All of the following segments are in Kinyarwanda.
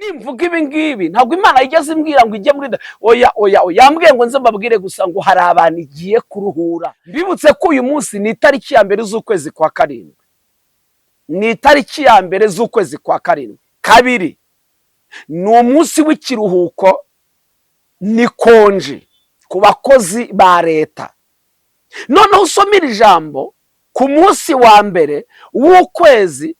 nimvuga ibi ngibi ntabwo Imana yigeze imbwira ngo ijye muri oya yambwiye ngo nze mbabwire gusa ngo hari abantu igiye kuruhura. Mbibutse ko uyu munsi ni itariki ya mbere z'ukwezi kwa karindwi, ni itariki ya mbere z'ukwezi kwa karindwi. Kabiri, ni umunsi w'ikiruhuko, ni konje ku bakozi ba leta. Noneho usomera ijambo ku munsi wa mbere w'ukwezi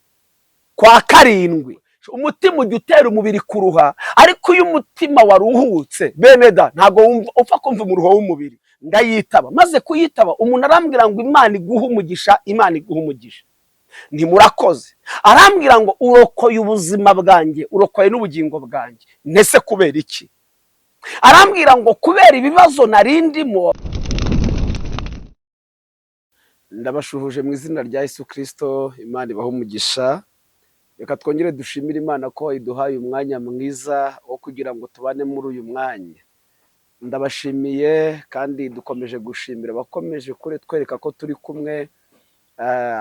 kwa karindwi, umutima ujya utera umubiri kuruha, ariko iyo umutima waruhutse beneda ntabwo upfa kumva umuruho w'umubiri. Ndayitaba, maze kuyitaba umuntu arambwira ngo Imana iguha umugisha, Imana iguha umugisha, ntimurakoze. Arambwira ngo urokoye ubuzima bwanjye, urokoye n'ubugingo bwanjye. Nese kubera iki? Arambwira ngo kubera ibibazo narindimo. Ndabashuhuje mu izina rya Yesu Kristo. Imana ibahe umugisha. Reka twongere dushimire Imana ko iduhaye umwanya mwiza wo kugira ngo tubane muri uyu mwanya. Ndabashimiye kandi dukomeje gushimira abakomeje twereka ko turi kumwe,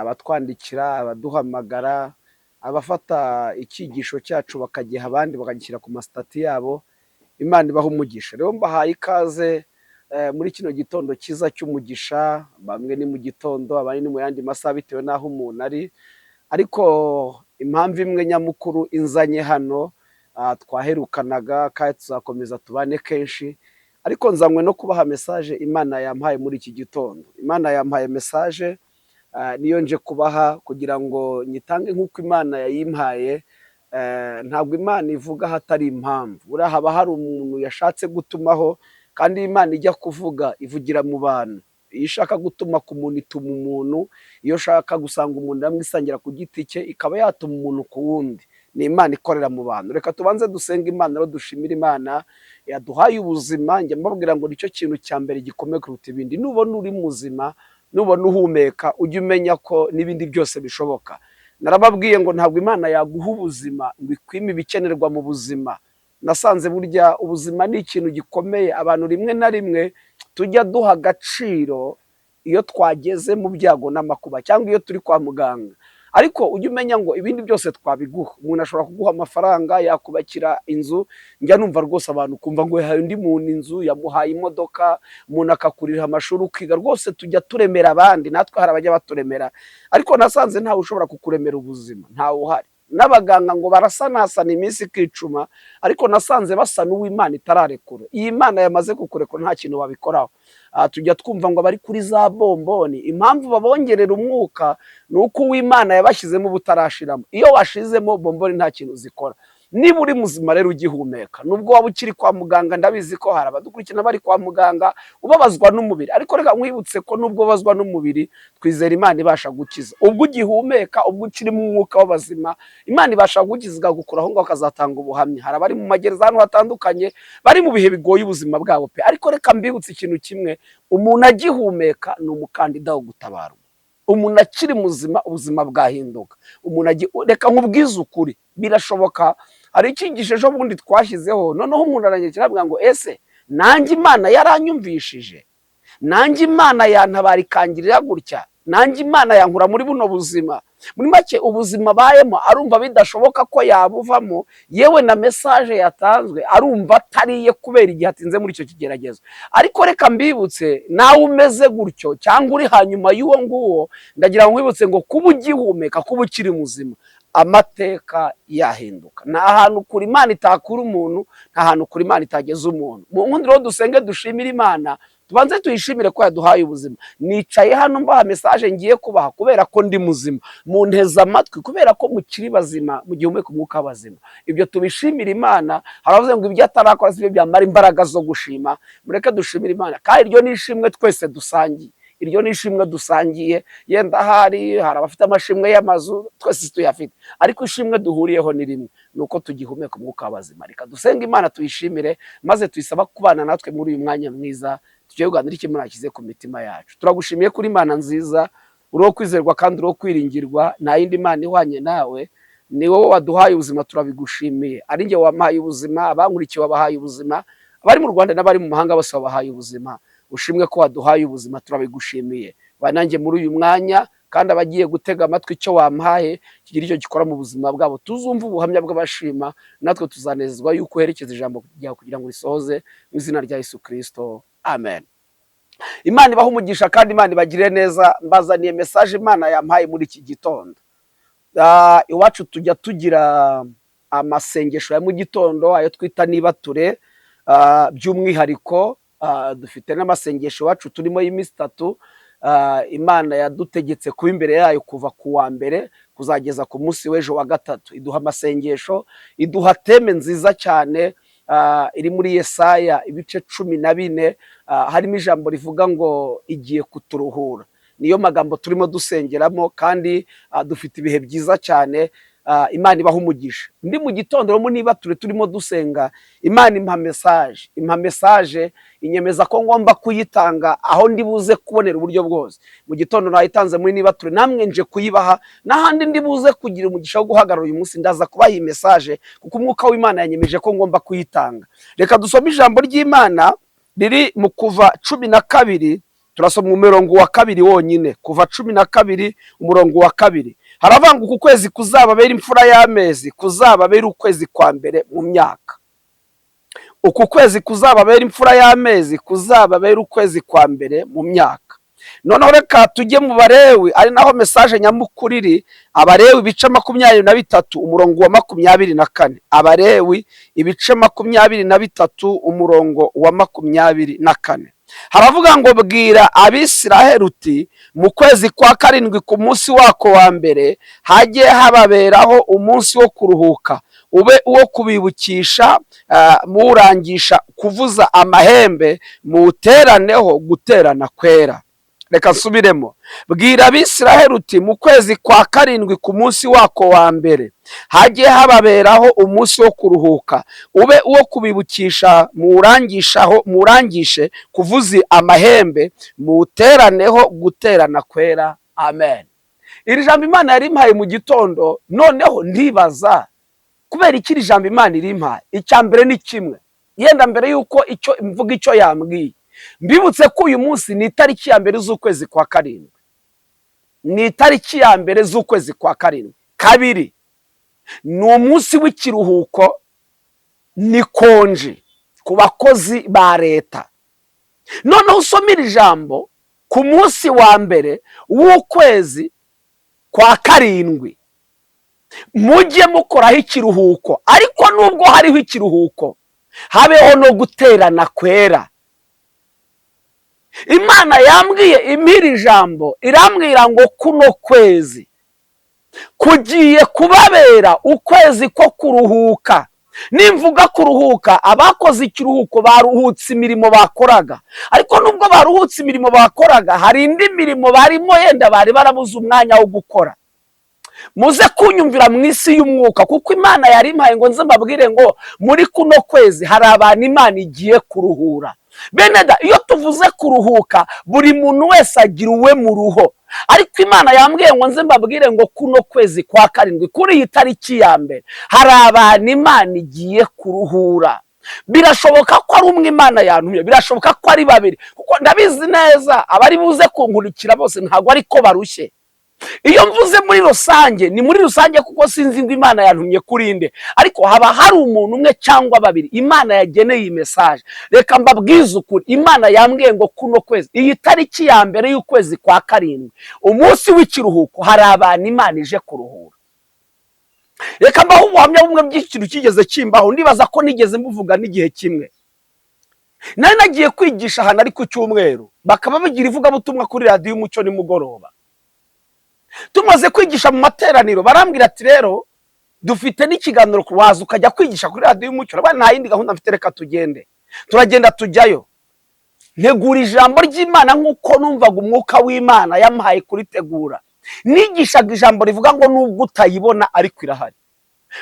abatwandikira, abaduhamagara, abafata icyigisho cyacu bakagiha abandi bakagishyira ku masitati yabo. Imana ibahe umugisha. Rero mbahaye ikaze muri kino gitondo cyiza cy'umugisha. Bamwe ni mu gitondo, abandi ni mu yandi masaha bitewe n'aho umuntu ari, ariko impamvu imwe nyamukuru inzanye hano, twaherukanaga kandi tuzakomeza tubane kenshi, ariko nzanywe no kubaha mesaje Imana yampaye muri iki gitondo. Imana yampaye mesaje, niyo nje kubaha kugira ngo nyitange nk'uko Imana yayimpaye. Ntabwo Imana ivuga hatari impamvu. Buriya haba hari umuntu yashatse gutumaho, kandi Imana ijya kuvuga ivugira mu bantu. Iyo ishaka gutuma ku muntu ituma umuntu, iyo ushaka gusanga umuntu amwisangira ku giti cye ikaba yatuma umuntu ku wundi. Ni Imana ikorera mu bantu. Reka tubanze dusenga Imana, rero dushimira Imana yaduhaye ubuzima. Njya mbabwira ngo nicyo kintu cya mbere gikomeye kuruta ibindi. Nubona uri muzima, nubona uhumeka, ujye umenya ko n'ibindi byose bishoboka. Narababwiye ngo ntabwo Imana yaguha ubuzima ngo ikwime ibikenerwa mu buzima. Nasanze burya ubuzima ni ikintu gikomeye. Abantu rimwe na rimwe tujya duha agaciro iyo twageze mu byago n'amakuba, cyangwa iyo turi kwa muganga. Ariko ujye umenya ngo ibindi byose twabiguha. Umuntu ashobora kuguha amafaranga, yakubakira inzu. Njya numva rwose abantu kumva ngo yahaye undi muntu inzu, yamuhaye imodoka, umuntu akakurira amashuri ukiga. Rwose tujya turemera abandi, natwe hari abajya baturemera, ariko nasanze ntawe ushobora kukuremera ubuzima, ntawe uhari. N'abaganga ngo barasanasana iminsi ikicuma, ariko nasanze basa n'uw'Imana itararekura. Iyi Imana yamaze kukurekura nta kintu wabikoraho. Tujya twumva ngo bari kuri za bomboni. Impamvu babongerera umwuka ni uko uw'Imana yabashyizemo butarashiramo. Iyo washizemo bomboni nta kintu zikora. Niba uri muzima rero ugihumeka, nubwo waba ukiri kwa muganga, ndabizi ko hari abadukurikirana bari kwa muganga ubabazwa n'umubiri, ariko reka nkwibutse ko nubwo ubabazwa n'umubiri, twizera Imana ibasha gukiza. Ubwo ugihumeka, ubwo ukiri mu mwuka w'abazima, Imana ibasha gukiza, igakura aho ngaho ukazatanga ubuhamya. Hari abari mu magereza ahantu hatandukanye, bari mu bihe bigoye ubuzima bwabo pe. Ariko reka mbibutse ikintu kimwe, umuntu agihumeka ni umukandida wo gutabarwa. Umuntu akiri muzima ubuzima bwahinduka. Reka nkubwize ukuri, birashoboka. Hari icyigisho ejo bundi twashyizeho, noneho umuntu aranyekera avuga ngo ese nanjye Imana yaranyumvishije, nanjye Imana yantabara ikangirira gutya, nanjye Imana yankura muri buno buzima. Muri make ubuzima bayemo arumva bidashoboka ko yabuvamo, yewe na mesaje yatanzwe arumva atariye kubera igihe atinze muri icyo kigeragezo. Ariko reka mbibutse, nawe umeze gutyo cyangwa uri hanyuma y'uwo nguwo, ndagira ngo mwibutse ngo kuba ugihumeka, kuba ukiri muzima, amateka yahinduka. Nta hantu kuri Imana itakura umuntu, nta hantu kuri Imana itageza umuntu. Mu nkundiro dusenge dushimire Imana, tubanze tuyishimire ko yaduhaye ubuzima. Nicaye hano mbaha mesaje ngiye kubaha kubera ko ndi muzima, munteze amatwi kubera ko mukiri bazima, mu gihumeka umwuka w'abazima. Ibyo tubishimira Imana. Haravuze ngo ibyo atarakora sibyo byamara imbaraga zo gushima. Mureke dushimire Imana, kandi iryo ni ishimwe twese dusangiye. Iryo ni ishimwe dusangiye. Yenda hari abafite amashimwe y'amazu, twese tuyafite, ariko ishimwe duhuriyeho ni rimwe, nuko tugihumeka umwuka w'abazima. Reka dusenga Imana tuyishimire, maze tuyisaba kubana natwe muri uyu mwanya mwiza, tujye kuganira icyo Imana yashyize ku mitima yacu. Turagushimiye kuri Imana nziza, uri uwo kwizerwa kandi uri uwo kwiringirwa. Nta yindi Imana ihwanye nawe. Ni wowe waduhaye ubuzima, turabigushimiye. Ari njye wampaye ubuzima, abankurikiye wabahaye ubuzima, abari mu Rwanda n'abari mu mahanga bose wabahaye ubuzima. Ushimwe ko waduhaye ubuzima, turabigushimiye. Bananjye muri uyu mwanya, kandi abagiye gutega amatwi icyo wamuhaye kigira icyo gikora mu buzima bwabo. Tuzumva ubuhamya bw'abashima, natwe tuzanezezwa yuko uherekeza ijambo ryawe kugira ngo risohoze mu izina rya Yesu Kristo, amen. Imana ibaha umugisha kandi Imana ibagirire neza. Mbazaniye message Imana yampaye muri iki gitondo. Iwacu tujya tugira amasengesho ya mu gitondo, ayo twita nibature, by'umwihariko dufite n'amasengesho iwacu turimo y'iminsi 3. Imana yadutegetse kuba imbere yayo kuva ku wa mbere kuzageza ku munsi w'ejo wa gatatu. Iduha amasengesho, iduha teme nziza cyane, iri muri Yesaya ibice 14, harimo ijambo rivuga ngo igiye kuturuhura. Niyo magambo turimo dusengeramo kandi dufite ibihe byiza cyane. Imana ibaha umugisha. Ndi mu gitondo mu niba turimo dusenga, Imana impa message inyemeza ko ngomba kuyitanga aho ndi buze kubonera uburyo bwose. Mu gitondo nayitanze muri niba ture, namwe nje kuyibaha, n'ahandi ndi buze kugira umugisha wo guhagarara uyu munsi ndaza kubaha iyi message kuko umwuka w'Imana yanyemeje ko ngomba kuyitanga. Reka dusome ijambo ry'Imana riri mu Kuva 12, turasoma umurongo wa 2 wonyine. Kuva 12 umurongo wa 2 haravanga uku kwezi kuzababera imfura y'amezi, kuzababera ukwezi kwa mbere mu myaka. Uku kwezi kuzababera imfura y'amezi, kuzababera ukwezi kwa mbere mu myaka. Noneho reka tujye mu Balewi, ari naho message nyamukuru iri. Abalewi ibice 23 umurongo wa 24. Abalewi ibice 23 umurongo wa 24. Haravuga ngo bwira Abisiraheli uti mu kwezi kwa 7 ku munsi wako wa mbere hajye hababeraho umunsi wo kuruhuka, ube uwo kubibukisha, murangisha kuvuza amahembe, muteraneho guterana kwera. Reka nsubiremo. Bwira Abisiraheli uti mu kwezi kwa 7 ku munsi wako wa mbere hajye hababeraho umunsi wo kuruhuka, ube uwo kubibukisha, murangishe kuvuza amahembe, muteraneho guterana kwera. Amen. Iri jambo Imana yari impaye mu gitondo, noneho ndibaza kubera iki iri jambo Imana iri impaye. Icya mbere ni kimwe, yenda mbere yuko icyo mvuga icyo yambwiye, mbibutse ko uyu munsi ni itariki ya mbere z'ukwezi kwa 7. Ni itariki ya mbere z'ukwezi kwa 7. Kabiri, ni umunsi w'ikiruhuko, ni konji ku bakozi ba leta. Noneho usomera ijambo ku munsi wa mbere w'ukwezi kwa 7, mujye mukoraho ikiruhuko, ariko nubwo hariho ikiruhuko habeho no guterana kwera. Imana yambwiye impiri jambo, irambwira ngo kuno kwezi kugiye kubabera ukwezi ko kuruhuka. Nimvuga kuruhuka, abakoze ikiruhuko baruhutse imirimo bakoraga, ariko nubwo baruhutse imirimo bakoraga hari indi mirimo barimo yenda bari barabuze umwanya wo gukora. Muze kunyumvira mu isi y'umwuka, kuko Imana yari impaye ngo nze mbabwire ngo muri kuno kwezi hari abantu Imana igiye kuruhura. Beneda, iyo tuvuze kuruhuka buri muntu wese agira uwe mu ruho, ariko Imana yambwiye ngo nze mbabwire ngo kuno kwezi kwa 7 kuri iyi tariki ya mbere hari abantu Imana igiye kuruhura. Birashoboka ko ari umwe Imana yantumye, birashoboka ko ari babiri, kuko ndabizi neza abari buze kunkurikira bose ntago ariko barushye. Iyo mvuze muri rusange ni muri rusange, kuko sinzi ngo Imana yantumye kurinde, ariko haba hari umuntu umwe cyangwa babiri Imana yageneye iyi message. Reka mbabwize ukuri, Imana yambwiye ngo kuno kwezi, iyi tariki ya mbere y'ukwezi kwa 7, umunsi w'ikiruhuko, hari abantu Imana ije kuruhura. Reka mbaho ubuhamya bumwe bw'ikintu kigeze kimbaho, ndibaza ko nigeze mbuvuga n'igihe kimwe. Nari nagiye kwigisha ahantu ari ku cyumweru, bakaba bagira ivugabutumwa kuri radio y'Umucyo nimugoroba. Tumaze kwigisha mu materaniro barambwira ati rero dufite n'ikiganiro waza ukajya kwigisha kuri radio y'Umucyo. Abana nta yindi gahunda mfite, reka tugende. Turagenda tujyayo, ntegura ijambo ry'Imana nk'uko numvaga umwuka w'Imana yampaye kuritegura. Nigishaga ijambo rivuga ngo nubwo utayibona ariko irahari,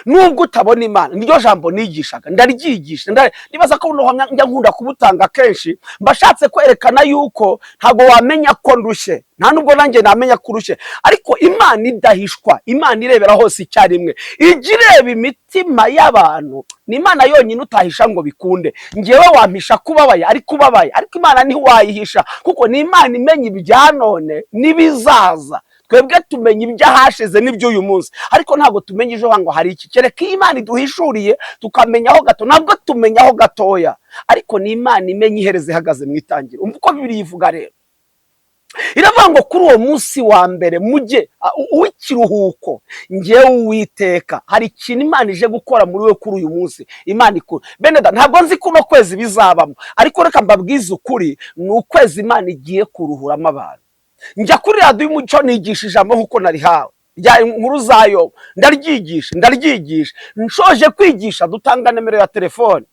nubwo utabona Imana. Niryo jambo nigishaga, ndaryigisha. Nibaza ko njya nkunda kubutanga kenshi, mbashatse kwerekana yuko ntago wamenya ko ndushye, nta nubwo nanjye namenya ko urushye, ariko Imana idahishwa, Imana irebera hose icyarimwe, igireba imitima y'abantu. Ni Imana yonyine utahisha ngo bikunde. Ngewe wampisha kubabaye, ariko ubabaye, ariko Imana ntiwayihisha, kuko ni Imana imenya ibya none n'ibizaza. twebwe tumenya iby'ahashize n'iby'uyu munsi, ariko ntabwo tumenya ejo ngo hari iki. Kereka iyo Imana iduhishuriye tukamenyaho gato, nabwo tumenyaho gatoya, ariko ni Imana imenya iherezo ihagaze mu itangira. Umva uko Bibiliya ivuga rero, iravuga ngo kuri uwo munsi wa mbere mujye w'ikiruhuko, ngewe Uwiteka hari ikintu Imana ije gukora muri we kuri uyu munsi. Imana ikora bene da, ntabwo nzi kuno kwezi bizabamo, ariko reka mbabwize ukuri, ni ukwezi Imana igiye kuruhuramo abantu. Njya kuri radiyo y'umucyo nigisha ijambo nk'uko narihawe rya inkuru zayo, ndaryigisha nshoje kwigisha dutanga nimero ya telefone,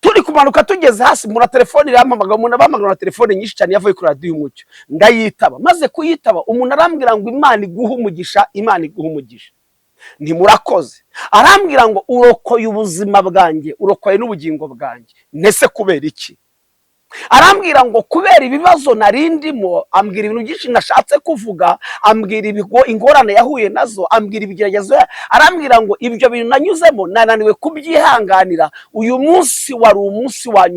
turi kumanuka tugeze hasi mura telefone irampamagara, umuntu abamagara na telefone nyinshi cyane yavuye kuri radiyo y'umucyo, ndayitaba. Maze kuyitaba umuntu arambwira ngo Imana iguhe umugisha, Imana iguhe umugisha, ntimurakoze. Arambwira ngo urokoye ubuzima bwanjye, urokoye n'ubugingo bwanjye. Nese kubera iki? Arambwira ngo kubera ibibazo narindimo, ambwira ibintu byinshi nashatse kuvuga, ambwira ibigo ingorane yahuye nazo, ambwira ibigeragezo. Arambwira ngo ibyo bintu nanyuzemo nananiwe kubyihanganira, uyu munsi wari umunsi wa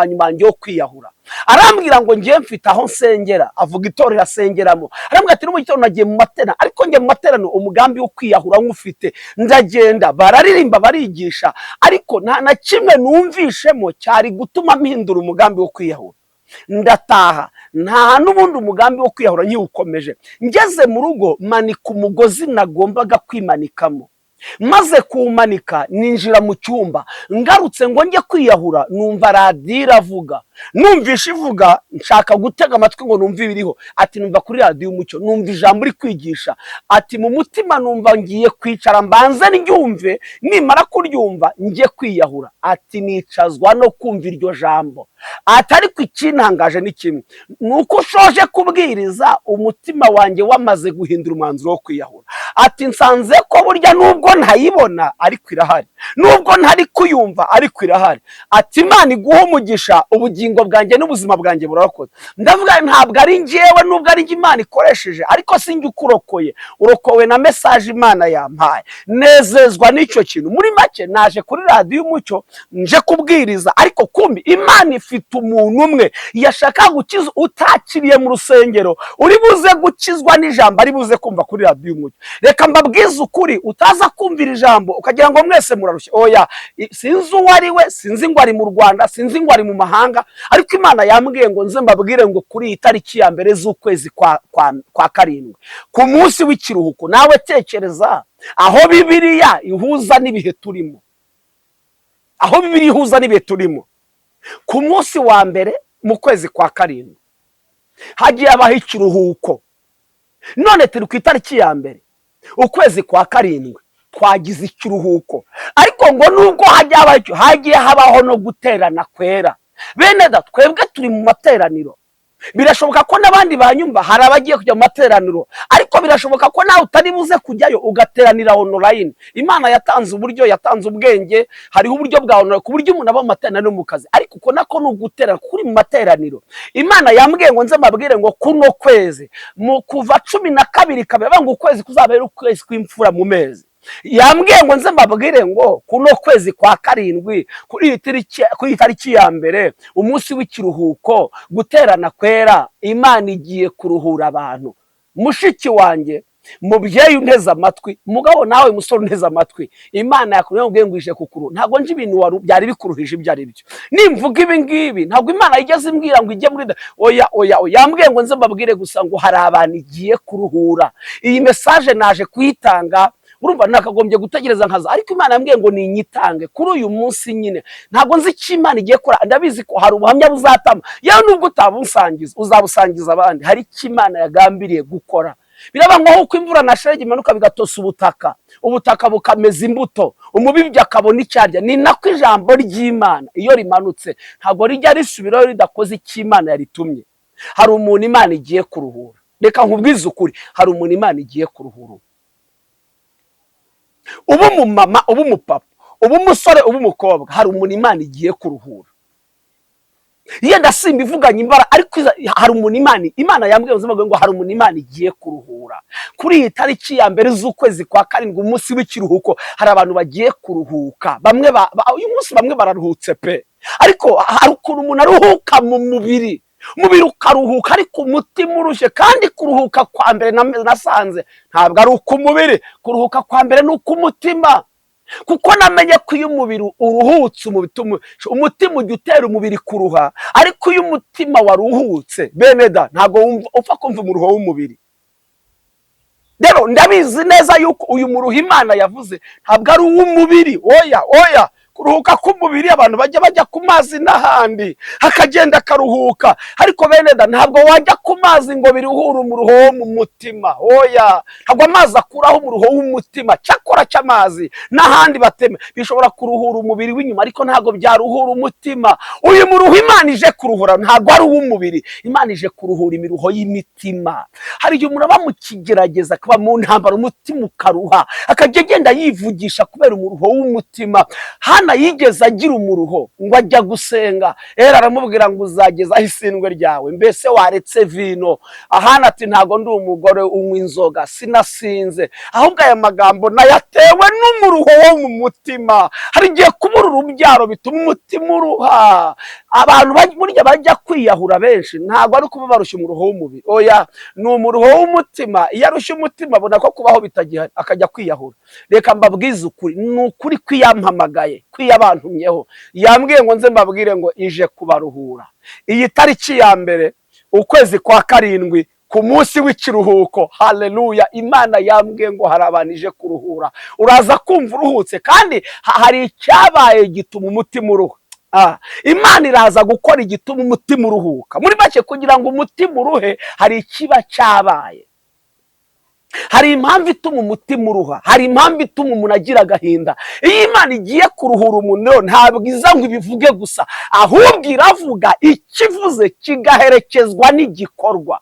nyuma yo kwiyahura. Arambwira ngo ngiye mfite aho nsengera, avuga itorero asengeramo. Arambwira ati n'ubu itorero nagiye mu materano, ariko ngiye mu materano umugambi wo kwiyahura nk'ufite, ndagenda bararirimba barigisha, ariko nta na kimwe numvishemo cyari gutuma mpindura umugambi wo kwiyahura. Ndataha, nta n'ubundi umugambi wo kwiyahura nkiwukomeje. Ngeze mu rugo manika umugozi nagombaga kwimanikamo, maze kuwumanika ninjira mu cyumba. Ngarutse ngo njye kwiyahura, numva radiyo iravuga, numvisha ivuga, nshaka gutega amatwi ngo numve ibiriho. Ati numva kuri radiyo y'umucyo, numva ijambo uri kwigisha. Ati mu mutima numva ngiye kwicara mbanze ndyumve, nimara kuryumva njye kwiyahura. Ati nicazwa no kumva iryo jambo. Ati ariko ikintangaje ni kimwe, nuko ushoje kubwiriza umutima wanjye wamaze guhindura umwanzuro wo kwiyahura. Ati nsanze ko burya nubwo ntayibona ariko irahari, nubwo ntari kuyumva ariko irahari. Ati Imana iguhe umugisha, ubugingo bwanjye n'ubuzima bwanjye burakoze. Ndavuga ntabwo ari njyewe, nubwo ari Imana ikoresheje, ariko sinjye ukurokoye, urokowe na message Imana yampaye. Nezezwa n'icyo kintu. Muri make naje kuri radiyo y'umucyo nje kubwiriza, ariko kumbi Imana ifite umuntu umwe yashaka gukiza utakiriye mu rusengero, uri buze gukizwa n'ijambo ari buze kumva kuri radiyo y'umucyo. Reka mbabwize ukuri, utaza kumvira ijambo ukagira ngo mwese murarushye. Oya, sinzi uwo ari we, sinzi ngo ari mu Rwanda, sinzi ngo ari mu mahanga, ariko Imana yambwiye ngo nze mbabwire ngo kuri iyi tariki ya mbere z'ukwezi kwa karindwi, ku munsi w'ikiruhuko. Nawe tekereza aho Bibiliya ihuza n'ibihe turimo, aho Bibiliya ihuza n'ibihe turimo. Ku munsi wa mbere mu kwezi kwa karindwi hagiye abaho ikiruhuko. None turi ku itariki ya mbere ukwezi kwa karindwi, twagize ikiruhuko. Ariko ngo nubwo hagiye habaho no guterana kwera. Bene da, twebwe turi mu materaniro. Birashoboka ko n'abandi banyumva hari abagiye kujya mu materaniro, ariko birashoboka ko nawe utari buze kujyayo ugateranira online. Imana yatanze uburyo, yatanze ubwenge, hariho uburyo bwa online ku buryo umuntu aba mu materaniro mu kazi, ariko uko nako n'uguterana kuri mu materaniro. Imana yambwiye ngo nze mbabwire ngo kuno kwezi mu kuva 12 kabiri ngo ukwezi kuzabera ukwezi kw'imfura mu mezi. Yambwiye ngo nze mbabwire ngo kuno kwezi kwa karindwi, kuri tariki ya mbere, umunsi w'ikiruhuko, guterana kwera, Imana igiye kuruhura abantu. Mushiki wanjye, mubyeyi unteze amatwi, mugabo nawe musore unteze amatwi, Imana yakubwiye ngo ije kukuru. Ntabwo nje ibintu byari bikuruhije ibyo ari byo. Nimvuga ibi ngibi ntabwo Imana igeze imbwira ngo ijye muri oya. Yambwiye ngo nze mbabwire gusa ngo hari abantu igiye kuruhura. Iyi message naje kuyitanga, urumva nakagombye gutegereza nkaza, ariko Imana yambwiye ngo ninyitange kuri uyu munsi nyine. Ntabwo nzi icyo Imana igiye kora, ndabizi ko hari ubuhamya buzatama, yewe nubwo utabusangiza uzabusangiza abandi. Hari icyo Imana yagambiriye gukora. Biraba nk'uko imvura na shelegi imanuka bigatosa ubutaka bukameza imbuto, umubibyi akabona icyarya. Ni nako ijambo ry'Imana iyo rimanutse ntabwo rijya risubiraho ridakoze icyo Imana yaritumye. Hari umuntu Imana igiye kuruhura. Reka nkubwize ukuri, hari umuntu Imana igiye kuruhura. Ubu mu mama, ubu mu papa, ubu musore, ubu mukobwa, hari umuntu Imana igiye kuruhura. Yenda simba ivuganye imbara, ariko hari umuntu Imana yambwiye ngo hari umuntu Imana igiye kuruhura. Kuri iyi tariki ya mbere z'ukwezi kwa karindwi, umunsi w'ikiruhuko, hari abantu bagiye kuruhuka. Uyu munsi bamwe bararuhutse pe, ariko hari ukuntu umuntu aruhuka mu mubiri, umubiri ukaruhuka ariko umutima urushye. Kandi kuruhuka kwa mbere nasanze ntabwo ari uko umubiri, kuruhuka kwa mbere ni uko umutima. Kuko namenye ko iyo umubiri uruhutse umutima ujya utera umubiri kuruha, ariko iyo umutima waruhutse bene da ntabwo upfa kumva umuruho w'umubiri. Rero ndabizi neza yuko uyu muruho Imana yavuze ntabwo ari uw'umubiri. Oya, kuruhuka k'umubiri abantu bajya ku mazi n'ahandi hakagenda akaruhuka, ariko bene da ntabwo wajya ku mazi ngo biruhure umuruho wo mu mutima. Oya, ntabwo amazi akuraho umuruho w'umutima. Cyakora cy'amazi n'ahandi bateme bishobora kuruhura umubiri w'inyuma, ariko ntabwo byaruhura umutima. Uyu muruho Imana ije kuruhura ntabwo ari uw'umubiri, Imana ije kuruhura imiruho y'imitima. Hari igihe umuntu aba mu kigerageza, akaba mu ntambara, umutima ukaruha, akajya agenda yivugisha kubera umuruho w'umutima. Hana yigeze agira umuruho ngo ajya gusenga, aramubwira ngo uzageza aho isindwe ryawe, mbese waretse vino? Ahana ati ntago ndi umugore unywa inzoga, sinasinze, ahubwo aya magambo nayatewe n'umuruho wo mu mutima. Hari igihe kubura urubyaro bituma umutima uruha. Abantu burya bajya kwiyahura benshi ntago ari kuba barushya umuruho w'umubiri, oya, ni umuruho w'umutima. Iyo arushya umutima abona ko kubaho bitagihari akajya kwiyahura. Reka mbabwize ukuri, ni ukuri kwiyampamagaye, kwiyabantumyeho, yambwiye ngo nze mbabwire ngo ije kubaruhura. Iyi tariki ya mbere ukwezi kwa karindwi ku munsi w'ikiruhuko, haleluya, Imana yambwiye ngo hari abantu ije kuruhura. Uraza kumva uruhutse, kandi hari icyabaye gituma umutima uruha. Imana iraza gukora igituma umutima uruhuka. Muri make kugira ngo umutima uruhe hari ikiba cyabaye. Hari impamvu ituma umutima uruha, hari impamvu ituma umuntu agira agahinda. Iyo Imana igiye kuruhura umuntu ntabwo iza ngo ibivuge gusa, ahubwo iravuga, ikivuze kigaherekezwa n'igikorwa.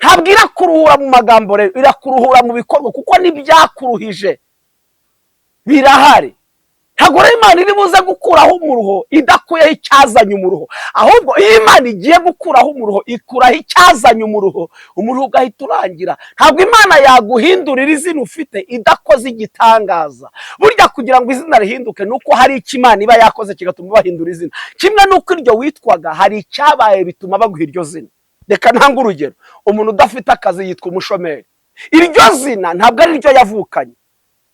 Ntabwo irakuruhura mu magambo rero, irakuruhura mu bikorwa, kuko n'ibyakuruhije birahari. Ntabwo rero Imana iri buze gukuraho umuruho idakuyeho icyazanye umuruho, ahubwo iyo Imana igiye gukuraho umuruho ikuraho icyazanye umuruho, umuruho ugahita urangira. Ntabwo Imana yaguhindurira izina ufite idakoze igitangaza. Burya kugira ngo izina rihinduke nuko hari icyo Imana iba yakoze kigatuma bahindura izina. Kimwe nuko iryo witwaga hari icyabaye bituma baguha iryo zina. Reka ntange urugero, umuntu udafite akazi yitwa umushomeri. Iryo zina ntabwo ari ryo yavukanye,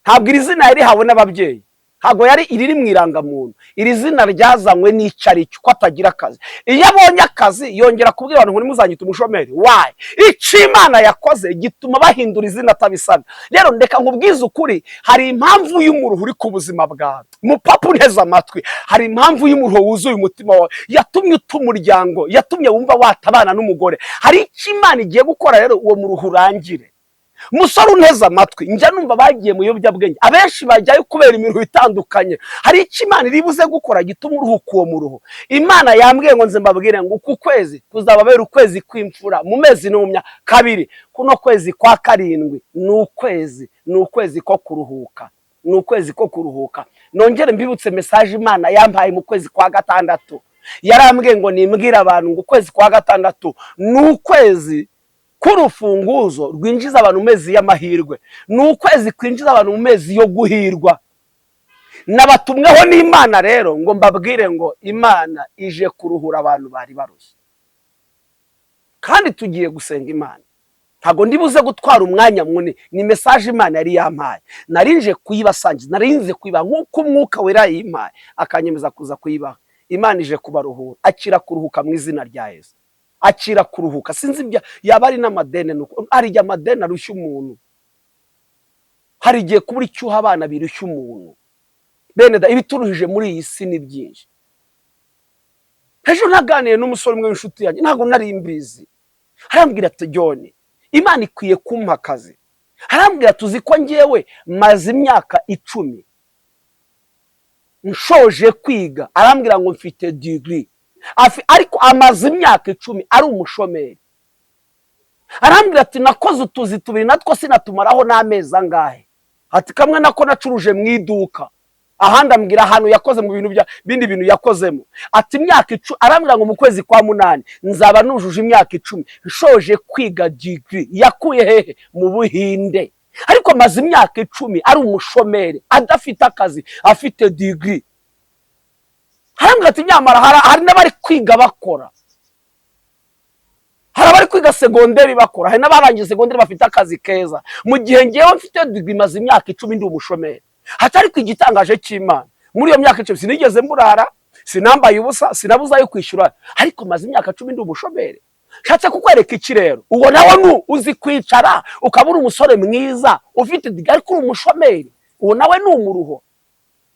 ntabwo iri zina yarihawe n'ababyeyi, ntabwo yari iriri mu irangamuntu. Iri zina ryazanywe n'icyo ari cyo, ko atagira akazi. Iyo abonye akazi yongera kubwira abantu ngo nimuzanyite umushomeri. Why? Icyo Imana yakoze gituma bahindura izina atabisabye. Rero ndeka nkubwize ukuri, hari impamvu y'umuruho uri ku buzima bwawe. Mupapa unteze amatwi, hari impamvu y'umuruho wuzuye umutima wawe, yatumye uta umuryango, yatumye wumva watabana n'umugore. Hari icyo Imana igiye gukora rero uwo muruho urangire. Musore unteze amatwi, njya numva bagiye mu biyobyabwenge, abenshi bajyayo kubera imiruho itandukanye. Hari icyo Imana iri buze gukora gituma uruhuka uwo muruho. Imana yambwiye ngo nze mbabwire ngo uku kwezi kuzababera ukwezi kw'imfura mu mezi n'umya kabiri. Kuno kwezi kwa karindwi ni ukwezi ko kuruhuka, ni ukwezi ko kuruhuka. Nongere mbibutse message Imana yampaye mu kwezi kwa gatandatu. Yarambwiye ngo nimbwire abantu ngo ukwezi kwa gatandatu ni ukwezi k'urufunguzo rwinjiza abantu mu mezi y'amahirwe, ni ukwezi kwinjiza abantu mu mezi yo guhirwa. Nabatumweho n'Imana rero ngo mbabwire ngo Imana ije kuruhura abantu bari barushye, kandi tugiye gusenga Imana. Ntago ndibuze gutwara umwanya munini, ni message Imana yari yampaye, narinje kuyibasangiza, narinze kuyibaha nk'uko Umwuka Wera yimpaye akanyemeza kuza kuyibaha. Imana ije kubaruhura, akira kuruhuka mu izina rya Yesu. Akira kuruhuka. Sinzi ibya yaba ari n'amadene, nuko hari igihe amadene arushya umuntu, hari igihe kubura icyuha abana birushya umuntu. Bene da, ibituruhije muri iyi si ni byinshi. Ejo naganiye n'umusore umwe w'inshuti yanjye, ntabwo nari mbizi. Arambwira ati John, Imana ikwiye kumpa akazi. Arambwira tuzi ko ngewe maze imyaka 10 nshoje kwiga. Arambwira ngo mfite degree, ariko amaze imyaka 10 ari umushomeri. Arambwira ati nakoze utuzi tubiri natwo sinatumaraho n'amezi angahe. Ati kamwe nako nacuruje mu iduka, ahandi ambwira ahantu yakoze mu bintu bindi bintu yakozemo. Ati imyaka 10, arambwira ngo mu kwezi kwa 8 nzaba nujuje imyaka 10 nshoje kwiga degree. Yakuye hehe? Mu Buhinde. Ariko amaze imyaka 10 ari umushomeri, adafite akazi, afite degree. Arambwira ati nyamara hari n'abari kwiga bakora. hari abari kwiga segonderi bakora, hari n'abarangije segonderi bafite akazi keza, mu gihe ngewe mfite degree maze imyaka 10 ndi umushomeri. Hatari ku igitangaje cy'Imana, muri iyo myaka 10 sinigeze mburara, sinambaye ubusa, sinabuza yo kwishyura, ariko maze imyaka 10 ndi umushomeri. Shatse kukwereka iki rero? Uwo nawe uzi kwicara ukabura umusore mwiza ufite degree ariko uri umushomeri, uwo nawe ni umuruho.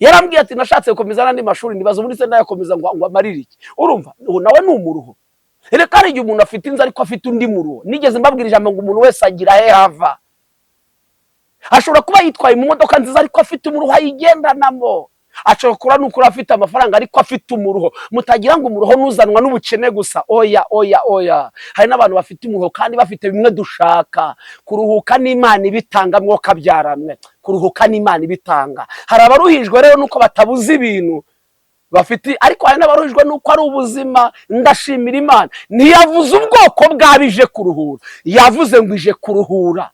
Yarambwiye ati nashatse gukomeza n'andi mashuri nibaza ubundi se ndayakomeza ngo amarire iki. Urumva, uwo nawe ni umuruho. Reka ari igihe umuntu afite inzara ariko afite undi muruho. Nigeze mbabwira ijambo ngo umuntu wese agira he hava. Ashobora kuba yitwaye mu modoka nziza ariko afite umuruho ayigendanamo. Ashobora kuba n'ukuri afite amafaranga ariko afite umuruho. Mutagira ngo umuruho nuzanwa n'ubukene gusa. Oya. Hari n'abantu bafite umuruho kandi bafite bimwe dushaka. Kuruhuka n'Imana ibitanga mwo kabyaramwe. Kuruhuka n'Imana ibitanga. Hari abaruhijwe rero nuko batabuze ibintu bafite, ariko hari n'abaruhijwe nuko ari ubuzima. Ndashimira Imana, ntiyavuze ubwoko bwabije kuruhura, yavuze ngo ije kuruhura.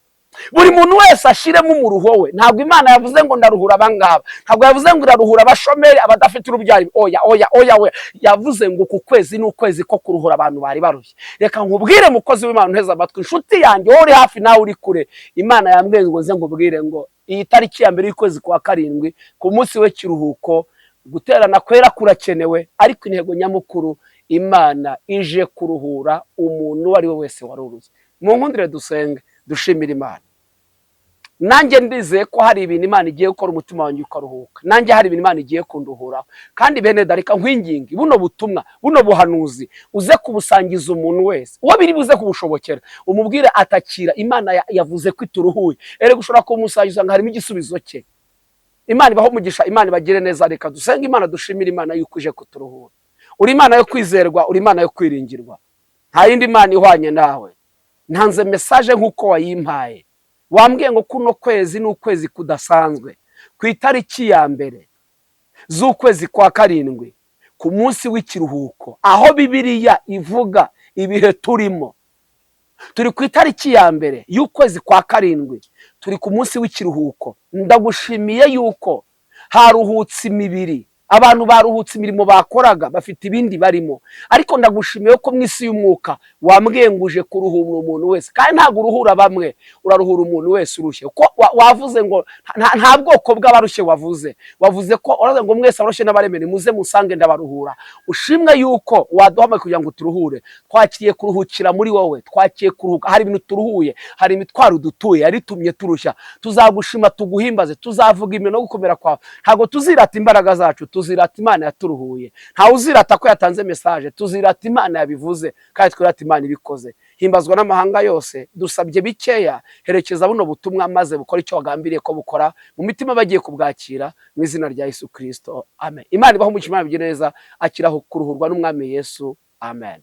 Buri muntu wese ashiremo umuruho we. Ntabwo Imana yavuze ngo ndaruhura abangaba, ntabwo yavuze ngo iraruhura abashomeri abadafite urubyaro. Oya, yavuze ngo ku kwezi n'ukwezi ko kuruhura abantu bari barushye. Reka nkubwire mukozi w'Imana nteza amatwi, inshuti yanjye wowe uri hafi nawe uri kure, Imana yambwiye ngo nze nkubwire ngo iyi tariki ya mbere y'ukwezi kwa karindwi ku munsi we kiruhuko, guterana kwera kurakenewe, ariko intego nyamukuru Imana ije kuruhura umuntu uwo ari we wese waruruze. Mu nkundire dusenge dushimira Imana. Nanjye ndizeye ko hari ibintu Imana igiye gukora umutima wanjye ukaruhuka. Nanjye hari ibintu Imana igiye kunduhuraho. Kandi bene darika nkwingingi buno butumwa, buno buhanuzi uze kubusangiza umuntu wese. Uwo biri buze kubushobokera, umubwire atakira Imana yavuze ko ituruhuye. Erega ushobora kumusangiza ngo harimo igisubizo cye. Imana ibaho umugisha, Imana ibagire neza. Reka dusenge Imana dushimira Imana yuko ije kuturuhura. Uri Imana yo kwizerwa, uri Imana yo kwiringirwa. Nta yindi Imana ihwanye nawe. Ntanze message nkuko wayimpaye. Wambwiye ngo kuno kwezi n'ukwezi kudasanzwe, ku itariki ya mbere z'ukwezi kwa karindwi, ku munsi w'ikiruhuko, aho Bibiliya ivuga ibihe turimo. Turi ku itariki ya mbere y'ukwezi kwa karindwi, turi ku munsi w'ikiruhuko. Ndagushimiye yuko haruhutse imibiri, abantu baruhutse imirimo bakoraga, bafite ibindi barimo, ariko ndagushimiye ko mu isi y'umwuka wambwiye ngo uje kuruhura umuntu wese. Kandi ntabwo uruhura bamwe, uraruhura umuntu wese urushye. Ko wavuze ngo nta bwoko bw'abarushye wavuze ko uraze ngo mwese abarushye n'abaremere muze musange ndabaruhura. Ushimwe yuko waduhamagaye kugira ngo turuhure. Twakiye kuruhukira muri wowe, twakiye kuruhuka. Hari ibintu turuhuye, hari imitwaro dutuye yaritumye turushya. Tuzagushima tuguhimbaze, tuzavuga imino gukomera kwawe. Ntabwo tuzirata imbaraga zacu, tuzirata Imana yaturuhuye. Ntawe uzirata ko yatanze message, tuzirata Imana yabivuze, kandi twirata Imana ibikoze. Himbazwa n'amahanga yose. Dusabye bikeya, herekeza buno butumwa maze bukora icyo wagambiriye ko bukora mu mitima bagiye kubwakira, mu izina rya Yesu Kristo, amen. Imana ibaho umugisha, Imana ibigire neza, akiraho kuruhurwa n'Umwami Yesu, amen.